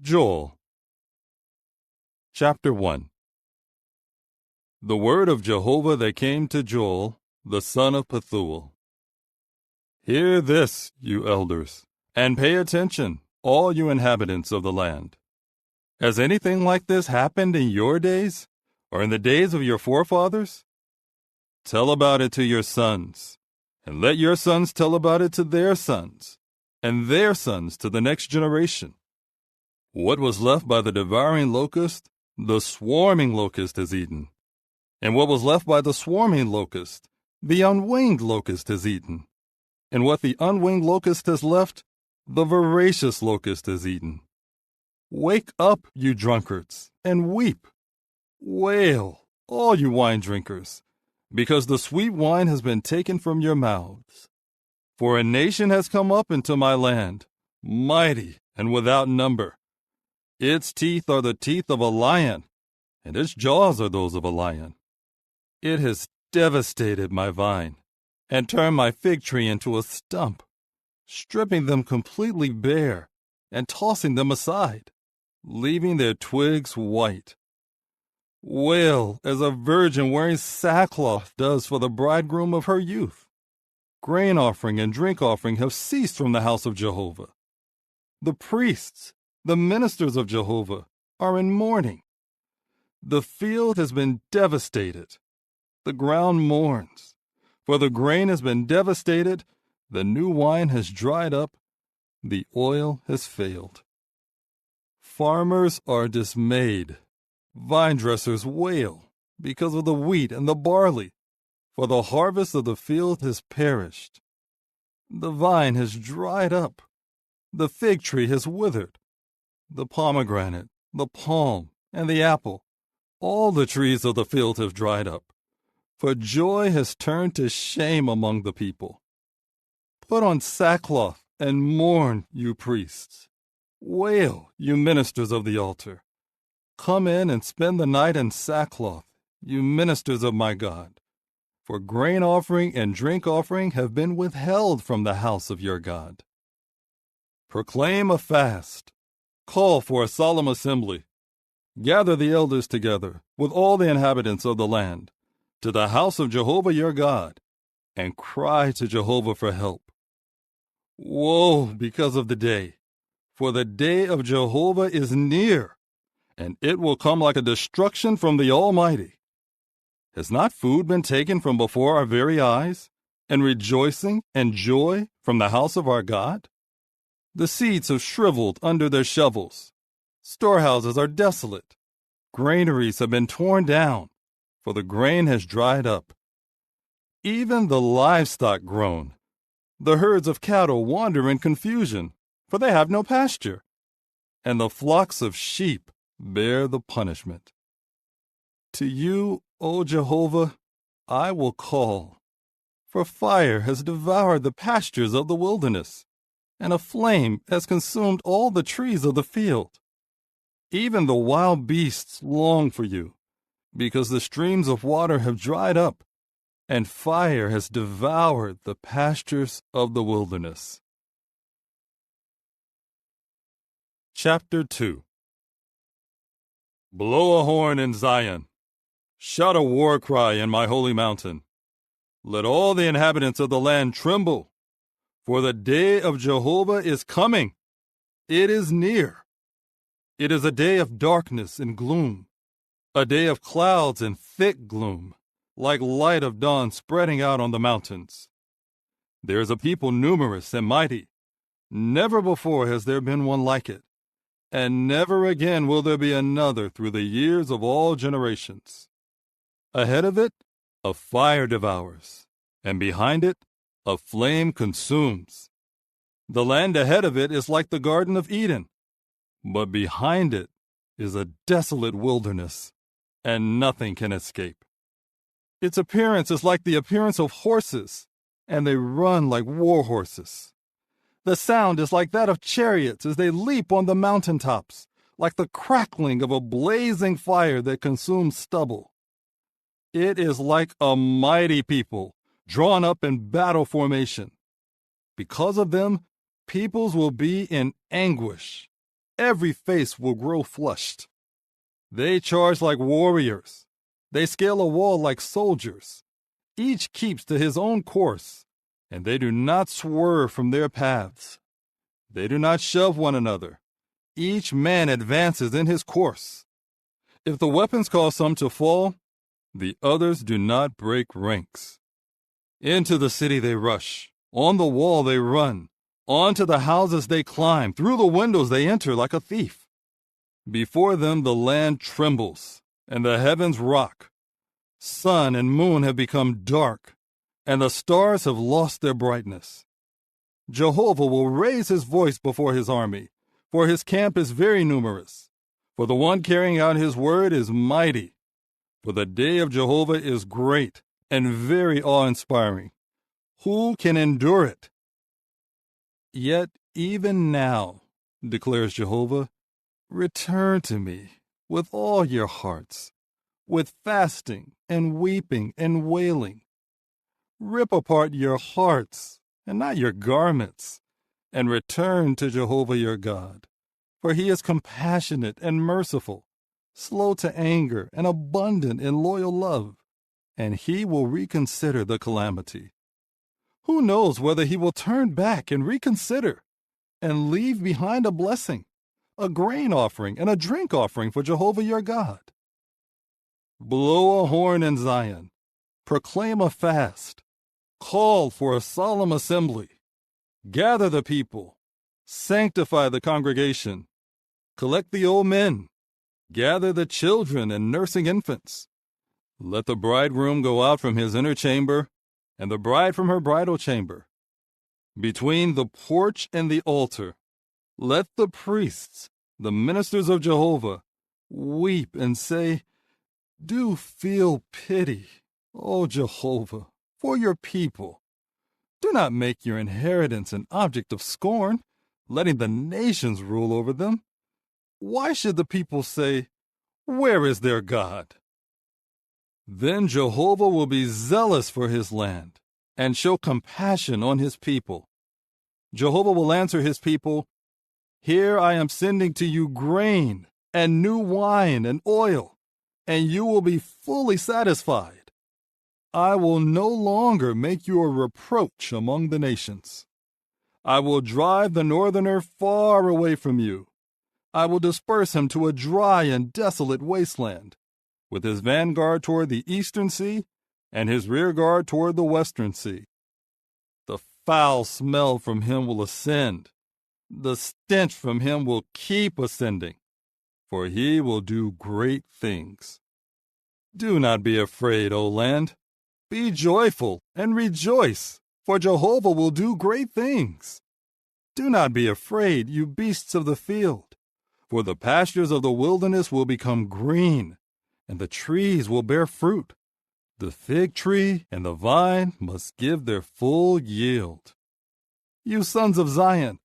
Joel, chapter 1. The word of Jehovah that came to Joel, the son of Pethuel. Hear this, you elders, and pay attention, all you inhabitants of the land. Has anything like this happened in your days, or in the days of your forefathers? Tell about it to your sons, and let your sons tell about it to their sons, and their sons to the next generation. What was left by the devouring locust, the swarming locust has eaten. And what was left by the swarming locust, the unwinged locust has eaten. And what the unwinged locust has left, the voracious locust has eaten. Wake up, you drunkards, and weep. Wail, all you wine drinkers, because the sweet wine has been taken from your mouths. For a nation has come up into my land, mighty and without number. Its teeth are the teeth of a lion, and its jaws are those of a lion. It has devastated my vine, and turned my fig tree into a stump, stripping them completely bare, and tossing them aside, leaving their twigs white. Wail as a virgin wearing sackcloth does for the bridegroom of her youth. Grain offering and drink offering have ceased from the house of Jehovah. The priests, the ministers of Jehovah, are in mourning. The field has been devastated. The ground mourns. For the grain has been devastated, the new wine has dried up, the oil has failed. Farmers are dismayed. Vine dressers wail because of the wheat and the barley, for the harvest of the field has perished. The vine has dried up. The fig tree has withered. The pomegranate, the palm, and the apple, all the trees of the field have dried up. For joy has turned to shame among the people. Put on sackcloth and mourn, you priests. Wail, you ministers of the altar. Come in and spend the night in sackcloth, you ministers of my God. For grain offering and drink offering have been withheld from the house of your God. Proclaim a fast. Call for a solemn assembly. Gather the elders together with all the inhabitants of the land to the house of Jehovah your God, and cry to Jehovah for help. Woe because of the day, for the day of Jehovah is near, and it will come like a destruction from the Almighty. Has not food been taken from before our very eyes, and rejoicing and joy from the house of our God? The seeds have shriveled under their shovels. Storehouses are desolate. Granaries have been torn down, for the grain has dried up. Even the livestock groan. The herds of cattle wander in confusion, for they have no pasture. And the flocks of sheep bear the punishment. To you, O Jehovah, I will call, for fire has devoured the pastures of the wilderness, and a flame has consumed all the trees of the field. Even the wild beasts long for you, because the streams of water have dried up, and fire has devoured the pastures of the wilderness. Chapter 2. Blow a horn in Zion. Shout a war cry in my holy mountain. Let all the inhabitants of the land tremble. For the day of Jehovah is coming. It is near. It is a day of darkness and gloom, a day of clouds and thick gloom, like light of dawn spreading out on the mountains. There is a people numerous and mighty. Never before has there been one like it, and never again will there be another through the years of all generations. Ahead of it, a fire devours, and behind it, a flame consumes. The land ahead of it is like the Garden of Eden, but behind it is a desolate wilderness, and nothing can escape. Its appearance is like the appearance of horses, and they run like war horses. The sound is like that of chariots as they leap on the mountaintops, like the crackling of a blazing fire that consumes stubble. It is like a mighty people drawn up in battle formation. Because of them, peoples will be in anguish. every face will grow flushed. They charge like warriors. They scale a wall like soldiers. Each keeps to his own course, and they do not swerve from their paths. They do not shove one another. Each man advances in his course. If the weapons cause some to fall, the others do not break ranks. Into the city they rush. On the wall they run. Onto the houses they climb. Through the windows they enter like a thief. Before them the land trembles, and the heavens rock. Sun and moon have become dark, and the stars have lost their brightness. Jehovah will raise his voice before his army, for his camp is very numerous. For the one carrying out his word is mighty. For the day of Jehovah is great and very awe-inspiring. Who can endure it? Yet even now, declares Jehovah, return to me with all your hearts, with fasting and weeping and wailing. Rip apart your hearts and not your garments, and return to Jehovah your God. For he is compassionate and merciful, slow to anger and abundant in loyal love, and he will reconsider the calamity. Who knows whether he will turn back and reconsider and leave behind a blessing, a grain offering and a drink offering for Jehovah your God. Blow a horn in Zion, proclaim a fast, call for a solemn assembly, gather the people, sanctify the congregation, collect the old men, gather the children and nursing infants. Let the bridegroom go out from his inner chamber, and the bride from her bridal chamber. Between the porch and the altar, let the priests, the ministers of Jehovah, weep and say, do feel pity, O Jehovah, for your people. Do not make your inheritance an object of scorn, letting the nations rule over them. Why should the people say, where is their God? Then Jehovah will be zealous for his land and show compassion on his people. Jehovah will answer his people, here I am sending to you grain and new wine and oil, and you will be fully satisfied. I will no longer make you a reproach among the nations. I will drive the northerner far away from you. I will disperse him to a dry and desolate wasteland, with his vanguard toward the eastern sea and his rear guard toward the western sea. The foul smell from him will ascend. The stench from him will keep ascending, for he will do great things. Do not be afraid, O land. Be joyful and rejoice, for Jehovah will do great things. Do not be afraid, you beasts of the field, for the pastures of the wilderness will become green, and the trees will bear fruit. The fig tree and the vine must give their full yield. You sons of Zion,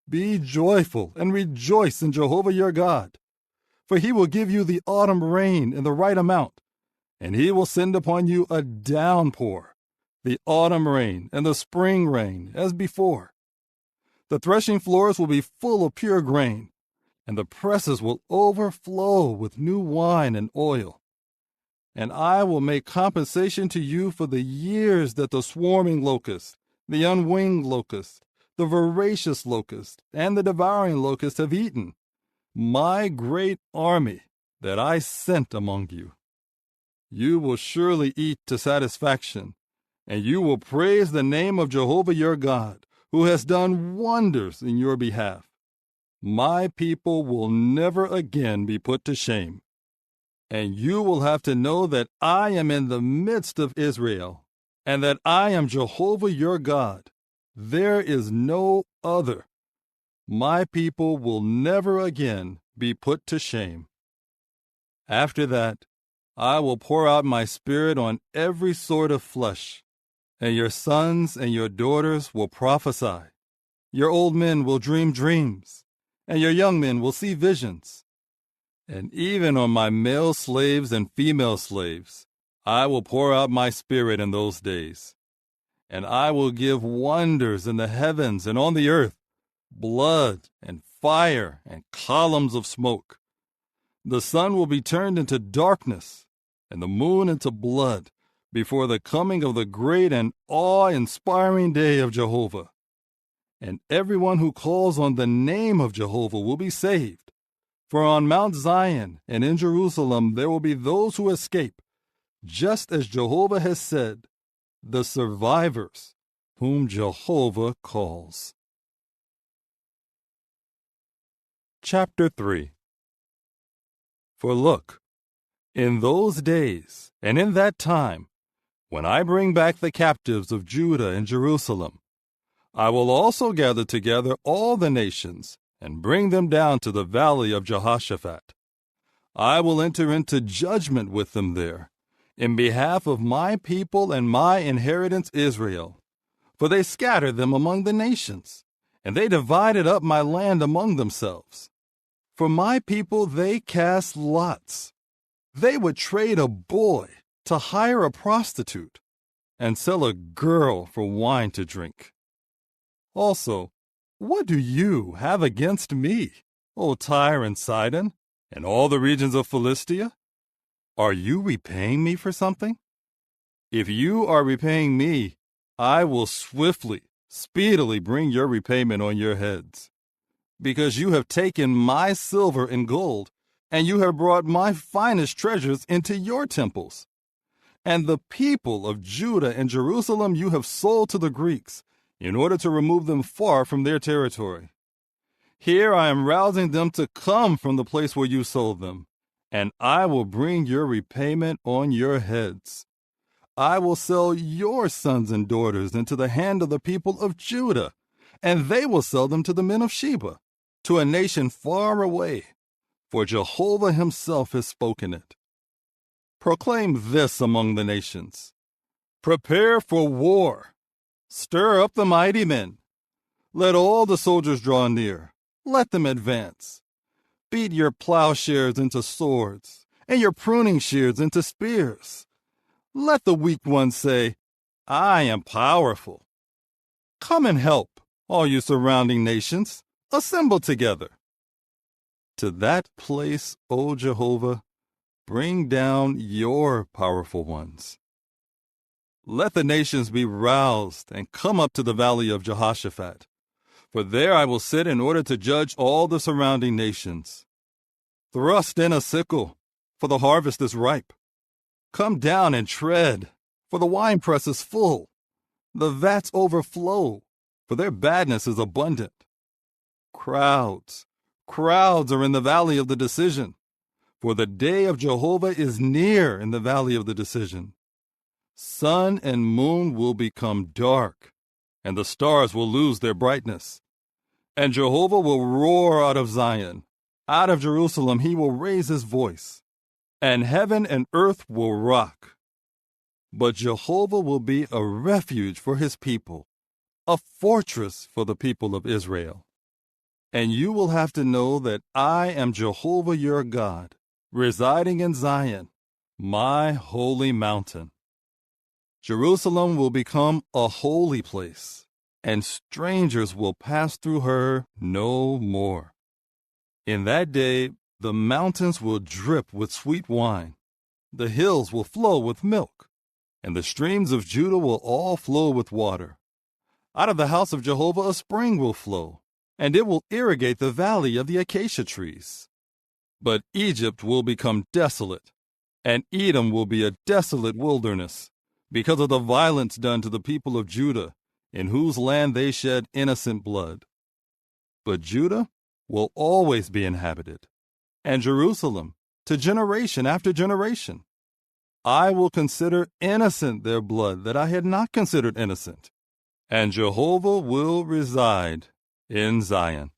be joyful and rejoice in Jehovah your God, for he will give you the autumn rain in the right amount, and he will send upon you a downpour, the autumn rain and the spring rain as before. The threshing floors will be full of pure grain, and the presses will overflow with new wine and oil. And I will make compensation to you for the years that the swarming locust, the unwinged locust, the voracious locust, and the devouring locust have eaten, my great army that I sent among you. You will surely eat to satisfaction, and you will praise the name of Jehovah your God, who has done wonders in your behalf. My people will never again be put to shame. And you will have to know that I am in the midst of Israel, and that I am Jehovah your God. There is no other. My people will never again be put to shame. After that, I will pour out my spirit on every sort of flesh, and your sons and your daughters will prophesy. Your old men will dream dreams, and your young men will see visions. And even on my male slaves and female slaves, I will pour out my spirit in those days. And I will give wonders in the heavens and on the earth, blood and fire and columns of smoke. The sun will be turned into darkness and the moon into blood before the coming of the great and awe-inspiring day of Jehovah. And everyone who calls on the name of Jehovah will be saved. For on Mount Zion and in Jerusalem there will be those who escape, just as Jehovah has said, the survivors whom Jehovah calls. Chapter 3. For look, in those days and in that time, when I bring back the captives of Judah and Jerusalem, I will also gather together all the nations and bring them down to the valley of Jehoshaphat. I will enter into judgment with them there, in behalf of my people and my inheritance Israel. For they scattered them among the nations, and they divided up my land among themselves. For my people they cast lots. They would trade a boy to hire a prostitute, and sell a girl for wine to drink. Also, what do you have against me, O Tyre and Sidon, and all the regions of Philistia? Are you repaying me for something? If you are repaying me, I will swiftly, speedily bring your repayment on your heads. Because you have taken my silver and gold, and you have brought my finest treasures into your temples. And the people of Judah and Jerusalem you have sold to the Greeks, in order to remove them far from their territory. Here I am rousing them to come from the place where you sold them, and I will bring your repayment on your heads. I will sell your sons and daughters into the hand of the people of Judah, and they will sell them to the men of Sheba, to a nation far away, for Jehovah himself has spoken it. Proclaim this among the nations. Prepare for war. Stir up the mighty men. Let all the soldiers draw near. Let them advance. Beat your plowshares into swords, and your pruning shears into spears. Let the weak ones say, I am powerful. Come and help, all you surrounding nations. Assemble together. To that place, O Jehovah, bring down your powerful ones. Let the nations be roused and come up to the valley of Jehoshaphat, for there I will sit in order to judge all the surrounding nations. Thrust in a sickle, for the harvest is ripe. Come down and tread, for the winepress is full. The vats overflow, for their badness is abundant. Crowds are in the valley of the decision, for the day of Jehovah is near in the valley of the decision. Sun and moon will become dark, and the stars will lose their brightness. And Jehovah will roar out of Zion. Out of Jerusalem he will raise his voice, and heaven and earth will rock. But Jehovah will be a refuge for his people, a fortress for the people of Israel. And you will have to know that I am Jehovah your God, residing in Zion, my holy mountain. Jerusalem will become a holy place, and strangers will pass through her no more. In that day, the mountains will drip with sweet wine, the hills will flow with milk, and the streams of Judah will all flow with water. Out of the house of Jehovah a spring will flow, and it will irrigate the valley of the acacia trees. But Egypt will become desolate, and Edom will be a desolate wilderness, because of the violence done to the people of Judah, in whose land they shed innocent blood. But Judah will always be inhabited, and Jerusalem to generation after generation. I will consider innocent their blood that I had not considered innocent, and Jehovah will reside in Zion.